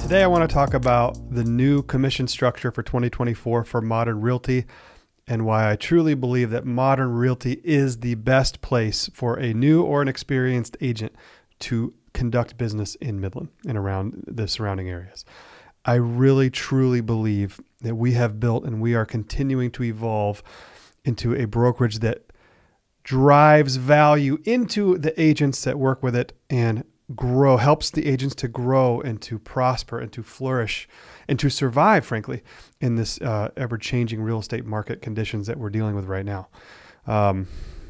Today, I want to talk about the new commission structure for 2024 for Modern Realty and why I truly believe that Modern Realty is the best place for a new or an experienced agent to conduct business in Midland and around the surrounding areas. I really, truly believe that we have built and we are continuing to evolve into a brokerage that drives value into the agents that work with it and helps the agents to grow and to prosper and to flourish and to survive, frankly, in this ever-changing real estate market conditions that we're dealing with right now.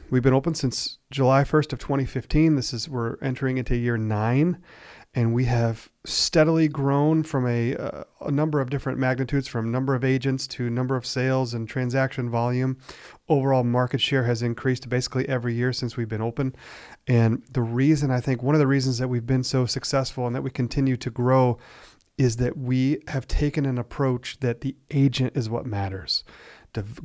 We've been open since July 1st of 2015. We're entering into year 9, and we have steadily grown from a number of different magnitudes, from number of agents to number of sales and transaction volume. Overall market share has increased basically every year since we've been open. And one of the reasons that we've been so successful and that we continue to grow is that we have taken an approach that the agent is what matters.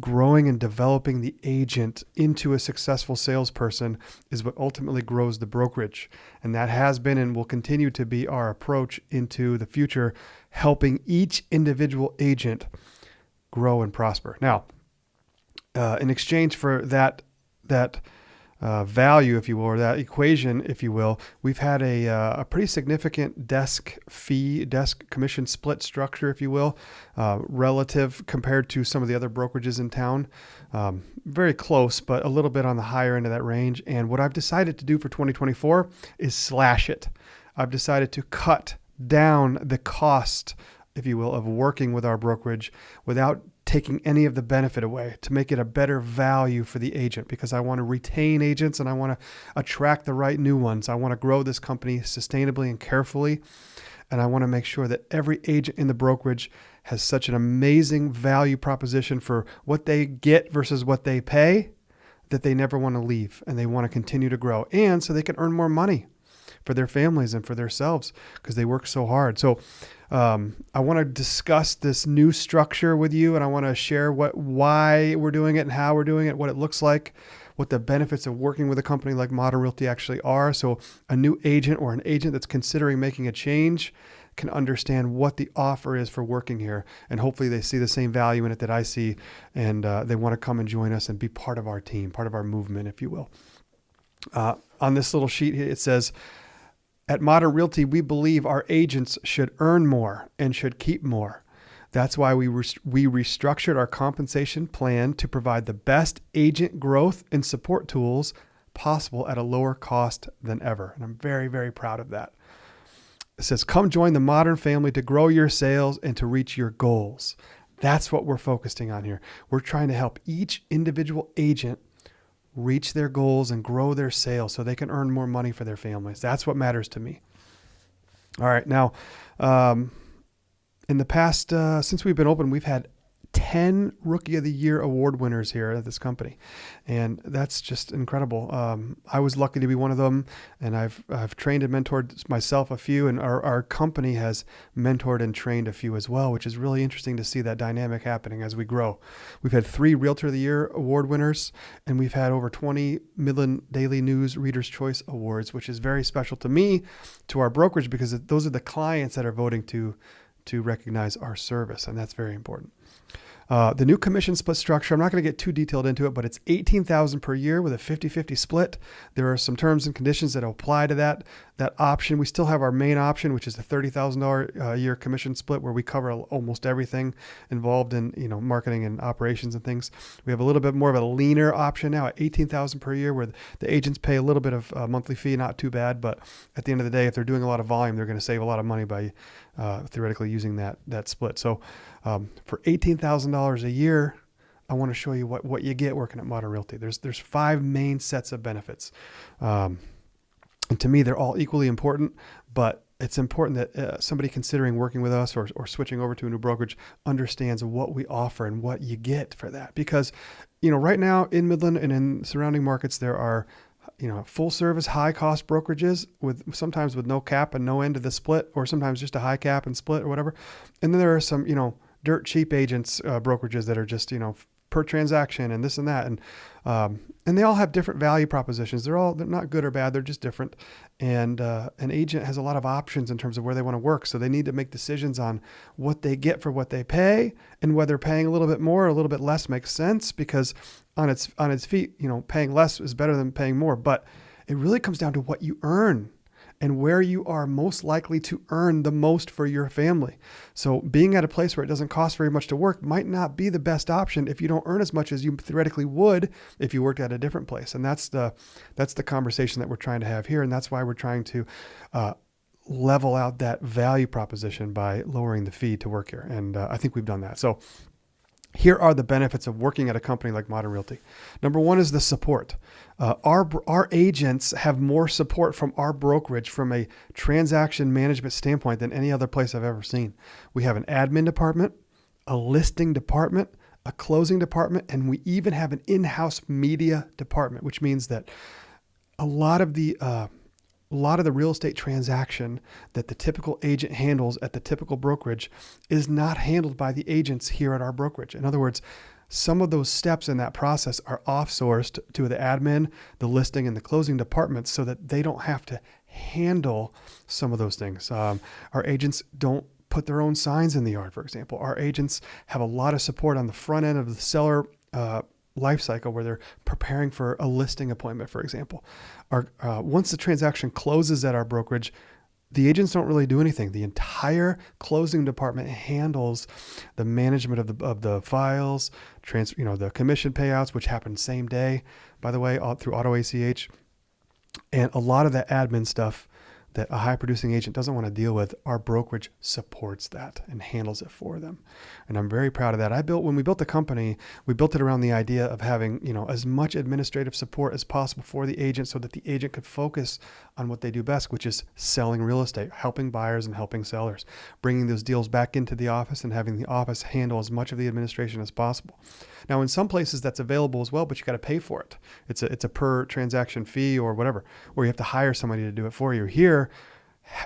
Growing and developing the agent into a successful salesperson is what ultimately grows the brokerage. And that has been and will continue to be our approach into the future, helping each individual agent grow and prosper. Now, in exchange for that value, if you will, or that equation, if you will, we've had a pretty significant desk commission split structure, if you will, relative compared to some of the other brokerages in town. Very close, but a little bit on the higher end of that range. And what I've decided to do for 2024 is slash it. I've decided to cut down the cost, if you will, of working with our brokerage without taking any of the benefit away, to make it a better value for the agent, because I want to retain agents and I want to attract the right new ones. I want to grow this company sustainably and carefully. And I want to make sure that every agent in the brokerage has such an amazing value proposition for what they get versus what they pay that they never want to leave and they want to continue to grow. And so they can earn more money for their families and for themselves because they work so hard. So I want to discuss this new structure with you, and I want to share why we're doing it and how we're doing it, what it looks like, what the benefits of working with a company like Modern Realty actually are. So a new agent or an agent that's considering making a change can understand what the offer is for working here. And hopefully they see the same value in it that I see, and they want to come and join us and be part of our team, part of our movement, if you will. On this little sheet here, it says, at Modern Realty, we believe our agents should earn more and should keep more. That's why we restructured our compensation plan to provide the best agent growth and support tools possible at a lower cost than ever. And I'm very, very proud of that. It says, come join the Modern family to grow your sales and to reach your goals. That's what we're focusing on here. We're trying to help each individual agent reach their goals and grow their sales so they can earn more money for their families. That's what matters to me. All right. Now, in the past, since we've been open, we've had 10 Rookie of the Year award winners here at this company. And that's just incredible. I was lucky to be one of them, and I've trained and mentored myself a few, and our company has mentored and trained a few as well, which is really interesting to see that dynamic happening as we grow. We've had 3 Realtor of the Year award winners, and we've had over 20 Midland Daily News Reader's Choice Awards, which is very special to me, to our brokerage, because those are the clients that are voting to recognize our service, and that's very important. The new commission split structure, I'm not going to get too detailed into it, but it's $18,000 per year with a 50-50 split. There are some terms and conditions that apply to that option. We still have our main option, which is the $30,000 a year commission split, where we cover almost everything involved in marketing and operations and things. We have a little bit more of a leaner option now at $18,000 per year, where the agents pay a little bit of a monthly fee, not too bad, but at the end of the day, if they're doing a lot of volume, they're going to save a lot of money by theoretically using that split. So for $18,000 a year, I want to show you what you get working at Modern Realty. There's 5 main sets of benefits. And to me, they're all equally important, but it's important that somebody considering working with us or switching over to a new brokerage understands what we offer and what you get for that. Because, right now in Midland and in surrounding markets, there are full service, high cost brokerages sometimes with no cap and no end to the split, or sometimes just a high cap and split or whatever. And then there are some, dirt cheap agents, brokerages that are just, per transaction and this and that. And they all have different value propositions. They're not good or bad. They're just different. And an agent has a lot of options in terms of where they want to work. So they need to make decisions on what they get for what they pay, and whether paying a little bit more or a little bit less makes sense, because on its feet, paying less is better than paying more. But it really comes down to what you earn and where you are most likely to earn the most for your family. So being at a place where it doesn't cost very much to work might not be the best option if you don't earn as much as you theoretically would if you worked at a different place. And that's the conversation that we're trying to have here. And that's why we're trying to level out that value proposition by lowering the fee to work here. And I think we've done that. So here are the benefits of working at a company like Modern Realty. Number one is the support. Our agents have more support from our brokerage from a transaction management standpoint than any other place I've ever seen. We have an admin department, a listing department, a closing department, and we even have an in-house media department, which means that a lot of the real estate transaction that the typical agent handles at the typical brokerage is not handled by the agents here at our brokerage. In other words, some of those steps in that process are off-sourced to the admin, the listing, and the closing departments so that they don't have to handle some of those things. Our agents don't put their own signs in the yard, for example. Our agents have a lot of support on the front end of the seller life cycle where they're preparing for a listing appointment, for example. Once the transaction closes at our brokerage, the agents don't really do anything. The entire closing department handles the management of the files, the commission payouts, which happen same day, by the way, all through Auto ACH, and a lot of the admin stuff that a high producing agent doesn't want to deal with. Our brokerage supports that and handles it for them. And I'm very proud of that. When we built the company, we built it around the idea of having, as much administrative support as possible for the agent so that the agent could focus on what they do best, which is selling real estate, helping buyers and helping sellers, bringing those deals back into the office and having the office handle as much of the administration as possible. Now, in some places that's available as well, but you got to pay for it. It's a per transaction fee or whatever, or you have to hire somebody to do it for you. Here,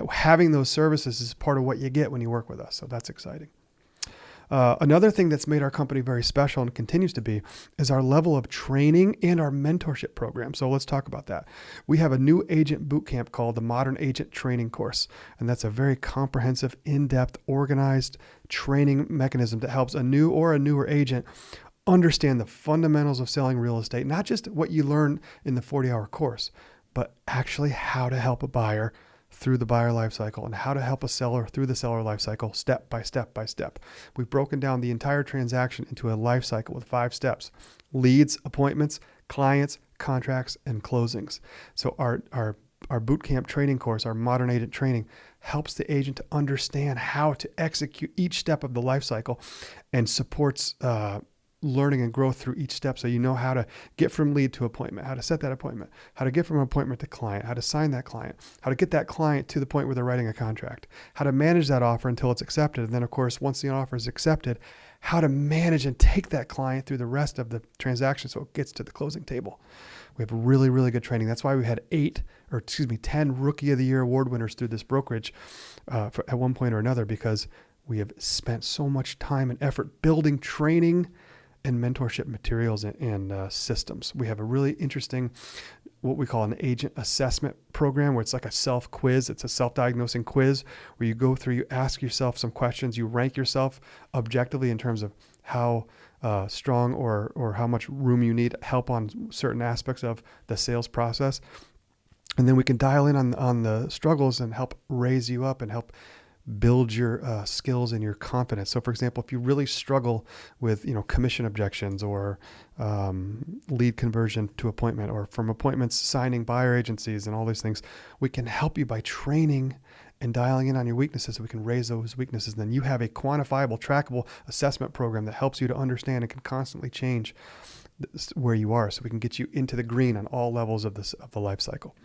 having those services is part of what you get when you work with us. So that's exciting. Another thing that's made our company very special and continues to be is our level of training and our mentorship program. So let's talk about that. We have a new agent boot camp called the Modern Agent Training Course. And that's a very comprehensive, in-depth, organized training mechanism that helps a new or a newer agent understand the fundamentals of selling real estate, not just what you learn in the 40-hour course, but actually how to help a buyer through the buyer life cycle and how to help a seller through the seller life cycle step by step by step. We've broken down the entire transaction into a life cycle with 5 steps: leads, appointments, clients, contracts, and closings. So our bootcamp training course, our Modern Agent Training, helps the agent to understand how to execute each step of the life cycle and supports learning and growth through each step. So you know how to get from lead to appointment, how to set that appointment, how to get from appointment to client, how to sign that client, how to get that client to the point where they're writing a contract, how to manage that offer until it's accepted. And then of course, once the offer is accepted, how to manage and take that client through the rest of the transaction so it gets to the closing table. We have really, really good training. That's why we had 10 Rookie of the Year award winners through this brokerage at one point or another, because we have spent so much time and effort building training and mentorship materials and systems. We have a really interesting, what we call an agent assessment program, where it's like a self-quiz. It's a self-diagnosing quiz where you go through, you ask yourself some questions, you rank yourself objectively in terms of how strong or how much room you need help on certain aspects of the sales process. And then we can dial in on the struggles and help raise you up and help build your skills and your confidence. So for example, if you really struggle with, commission objections or lead conversion to appointment, or from appointments, signing buyer agencies and all these things, we can help you by training and dialing in on your weaknesses so we can raise those weaknesses. And then you have a quantifiable, trackable assessment program that helps you to understand and can constantly change where you are, so we can get you into the green on all levels of the life cycle.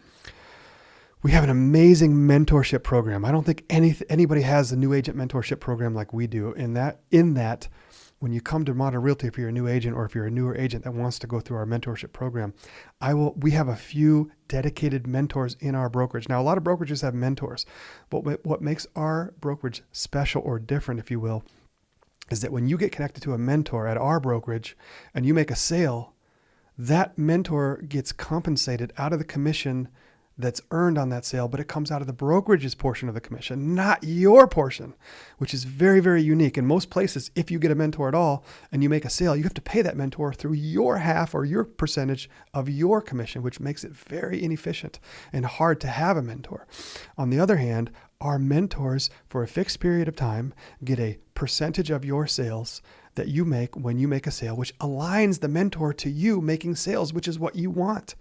We have an amazing mentorship program. I don't think anybody has a new agent mentorship program like we do. In that, when you come to Modern Realty, if you're a new agent or if you're a newer agent that wants to go through our mentorship program, we have a few dedicated mentors in our brokerage. Now, a lot of brokerages have mentors, but what makes our brokerage special or different, if you will, is that when you get connected to a mentor at our brokerage and you make a sale, that mentor gets compensated out of the commission that's earned on that sale, but it comes out of the brokerage's portion of the commission, not your portion, which is very, very unique. In most places, if you get a mentor at all and you make a sale, you have to pay that mentor through your half or your percentage of your commission, which makes it very inefficient and hard to have a mentor. On the other hand, our mentors for a fixed period of time get a percentage of your sales that you make when you make a sale, which aligns the mentor to you making sales, which is what you want.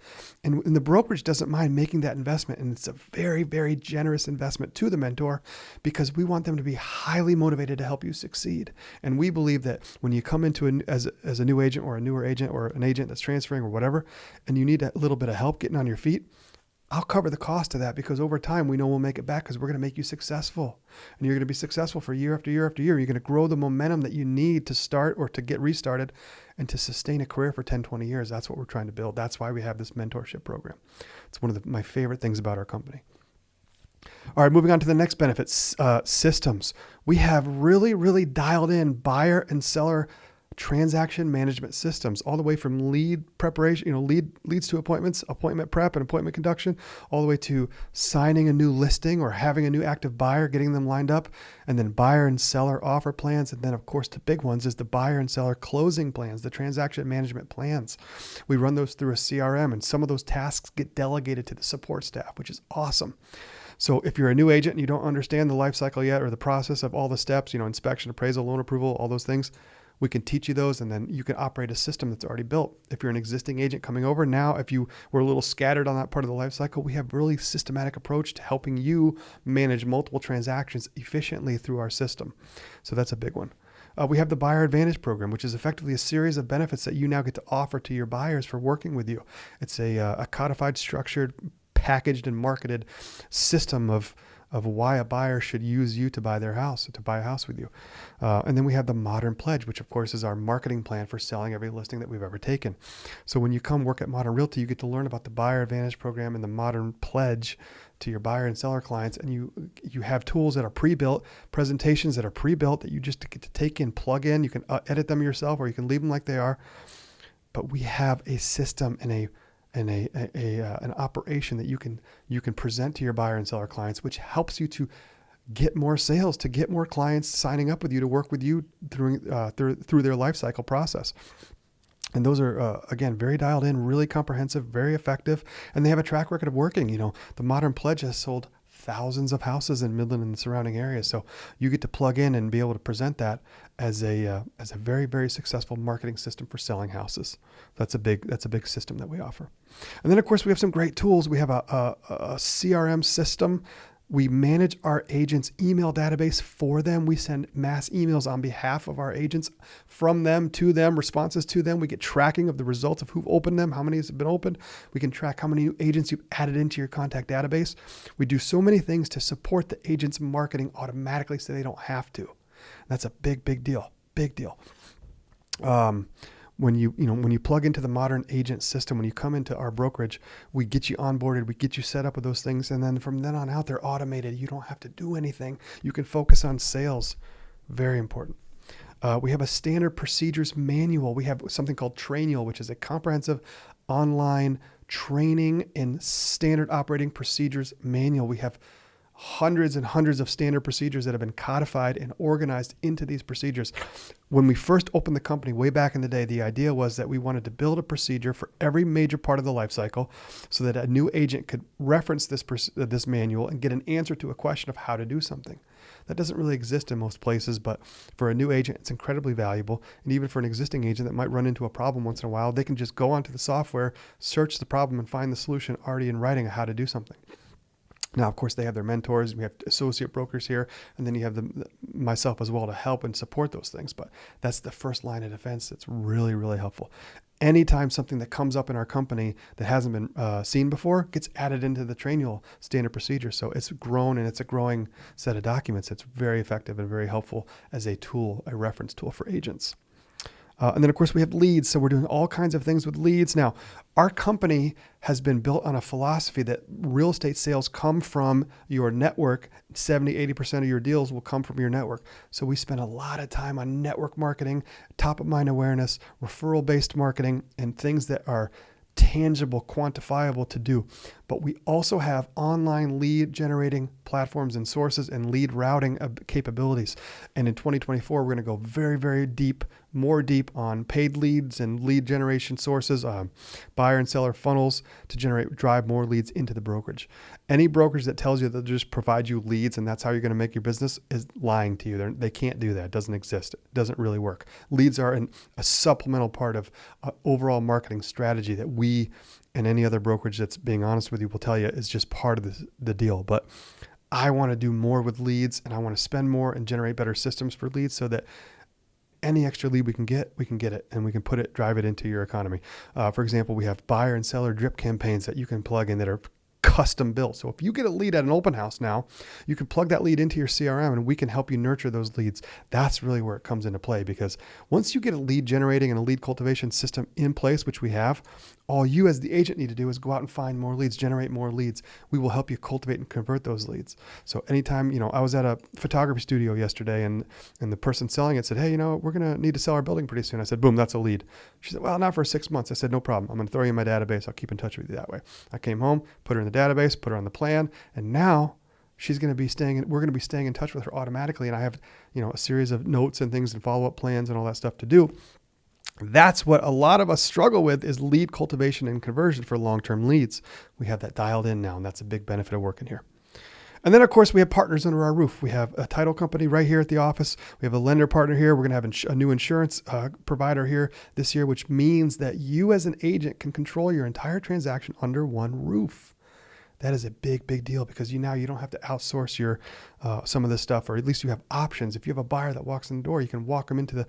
And the brokerage doesn't mind making that investment. And it's a very, very generous investment to the mentor because we want them to be highly motivated to help you succeed. And we believe that when you come into as a new agent or a newer agent or an agent that's transferring or whatever, and you need a little bit of help getting on your feet, I'll cover the cost of that because over time we know we'll make it back because we're going to make you successful. And you're going to be successful for year after year after year. You're going to grow the momentum that you need to start or to get restarted and to sustain a career for 10, 20 years. That's what we're trying to build. That's why we have this mentorship program. It's one of my favorite things about our company. All right, moving on to the next benefit, systems. We have really, really dialed in buyer and seller transaction management systems, all the way from lead preparation, leads to appointments, appointment prep and appointment conduction, all the way to signing a new listing or having a new active buyer, getting them lined up, and then buyer and seller offer plans. And then of course the big ones is the buyer and seller closing plans, the transaction management plans. We run those through a CRM, and some of those tasks get delegated to the support staff, which is awesome. So if you're a new agent and you don't understand the life cycle yet or the process of all the steps, inspection, appraisal, loan approval, all those things, we can teach you those, and then you can operate a system that's already built. If you're an existing agent coming over now, if you were a little scattered on that part of the life cycle, we have a really systematic approach to helping you manage multiple transactions efficiently through our system. So that's a big one. We have the Buyer Advantage program, which is effectively a series of benefits that you now get to offer to your buyers for working with you. It's a codified, structured, packaged, and marketed system of why a buyer should use you to buy their house, to buy a house with you. And then we have the Modern Pledge, which of course is our marketing plan for selling every listing that we've ever taken. So when you come work at Modern Realty, you get to learn about the Buyer Advantage program and the Modern Pledge to your buyer and seller clients. And you have tools that are pre-built, presentations that are pre-built that you just get to take in, plug in. You can edit them yourself or you can leave them like they are. But we have a system and an operation that you can present to your buyer and seller clients, which helps you to get more sales, to get more clients signing up with you to work with you through their life cycle process. And those are, again, very dialed in, really comprehensive, very effective, and they have a track record of working. The Modern Pledge has sold thousands of houses in Midland and the surrounding areas. So you get to plug in and be able to present that as a very, very successful marketing system for selling houses. That's a big system that we offer. And then of course we have some great tools. We have a CRM system. We manage our agents' email database for them. We send mass emails on behalf of our agents from them to them, responses to them. We get tracking of the results of who've opened them, how many have been opened. We can track how many new agents you've added into your contact database. We do so many things to support the agent's marketing automatically so they don't have to. That's a big, big deal. Big deal. When you plug into the Modern Agent system, when you come into our brokerage, we get you onboarded, we get you set up with those things. And then from then on out, they're automated. You don't have to do anything. You can focus on sales. Very important. We have a standard procedures manual. We have something called Trainual, which is a comprehensive online training and standard operating procedures manual. We have hundreds and hundreds of standard procedures that have been codified and organized into these procedures. When we first opened the company way back in the day, the idea was that we wanted to build a procedure for every major part of the life cycle so that a new agent could reference this manual and get an answer to a question of how to do something. That doesn't really exist in most places, but for a new agent, it's incredibly valuable. And even for an existing agent that might run into a problem once in a while, they can just go onto the software, search the problem, and find the solution already in writing of how to do something. Now, of course, they have their mentors. We have associate brokers here, and then you have myself as well to help and support those things. But that's the first line of defense that's really, really helpful. Anytime something that comes up in our company that hasn't been seen before gets added into the Trainual standard procedure. So it's grown, and it's a growing set of documents. It's very effective and very helpful as a tool, a reference tool for agents. And then, of course, we have leads. So we're doing all kinds of things with leads. Now, our company has been built on a philosophy that real estate sales come from your network. 70-80% of your deals will come from your network. So we spend a lot of time on network marketing, top of mind awareness, referral based marketing, and things that are tangible, quantifiable to do. But we also have online lead generating platforms and sources and lead routing capabilities. And in 2024, we're going to go very, very deep, more deep on paid leads and lead generation sources, buyer and seller funnels to drive more leads into the brokerage. Any brokerage that tells you they'll just provide you leads and that's how you're going to make your business is lying to you. They can't do that. It doesn't exist. It doesn't really work. Leads are a supplemental part of overall marketing strategy that we and any other brokerage that's being honest with you will tell you is just part of the deal. But I want to do more with leads, and I want to spend more and generate better systems for leads so that any extra lead we can get it, and we can drive it into your economy. For example, we have buyer and seller drip campaigns that you can plug in that are custom built. So if you get a lead at an open house now, you can plug that lead into your CRM and we can help you nurture those leads. That's really where it comes into play, because once you get a lead generating and a lead cultivation system in place, which we have, all you as the agent need to do is go out and find more leads, generate more leads. We will help you cultivate and convert those leads. So anytime, I was at a photography studio yesterday and the person selling it said, hey, we're going to need to sell our building pretty soon. I said, boom, that's a lead. She said, well, not for 6 months. I said, no problem. I'm going to throw you in my database. I'll keep in touch with you that way. I came home, put her in the database, put her on the plan, and now we're going to be staying in touch with her automatically. And I have, a series of notes and things and follow-up plans and all that stuff to do. That's what a lot of us struggle with, is lead cultivation and conversion for long-term leads. We have that dialed in now, and that's a big benefit of working here. And then, of course, we have partners under our roof. We have a title company right here at the office. We have a lender partner here. We're going to have a new insurance provider here this year, which means that you as an agent can control your entire transaction under one roof. That is a big, big deal, because you don't have to outsource your some of this stuff, or at least you have options. If you have a buyer that walks in the door, you can walk them into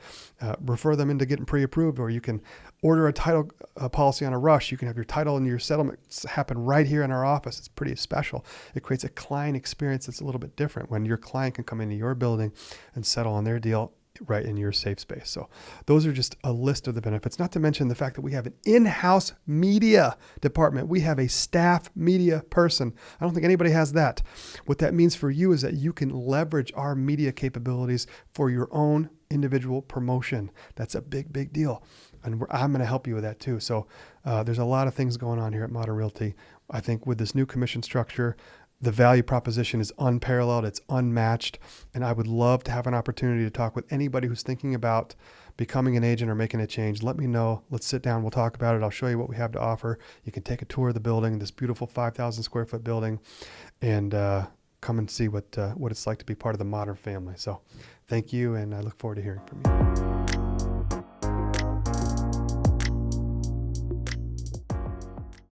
refer them into getting pre-approved, or you can order a title policy on a rush. You can have your title and your settlements happen right here in our office. It's pretty special. It creates a client experience that's a little bit different when your client can come into your building and settle on their deal right in your safe space. So those are just a list of the benefits, not to mention the fact that we have an in-house media department. We have a staff media person. I don't think anybody has that. What that means for you is that you can leverage our media capabilities for your own individual promotion. That's a big, big deal. And I'm going to help you with that too. So there's a lot of things going on here at Modern Realty. I think with this new commission structure, the value proposition is unparalleled. It's unmatched. And I would love to have an opportunity to talk with anybody who's thinking about becoming an agent or making a change. Let me know. Let's sit down. We'll talk about it. I'll show you what we have to offer. You can take a tour of the building, this beautiful 5,000 square foot building, and come and see what it's like to be part of the Modern family. So thank you. And I look forward to hearing from you.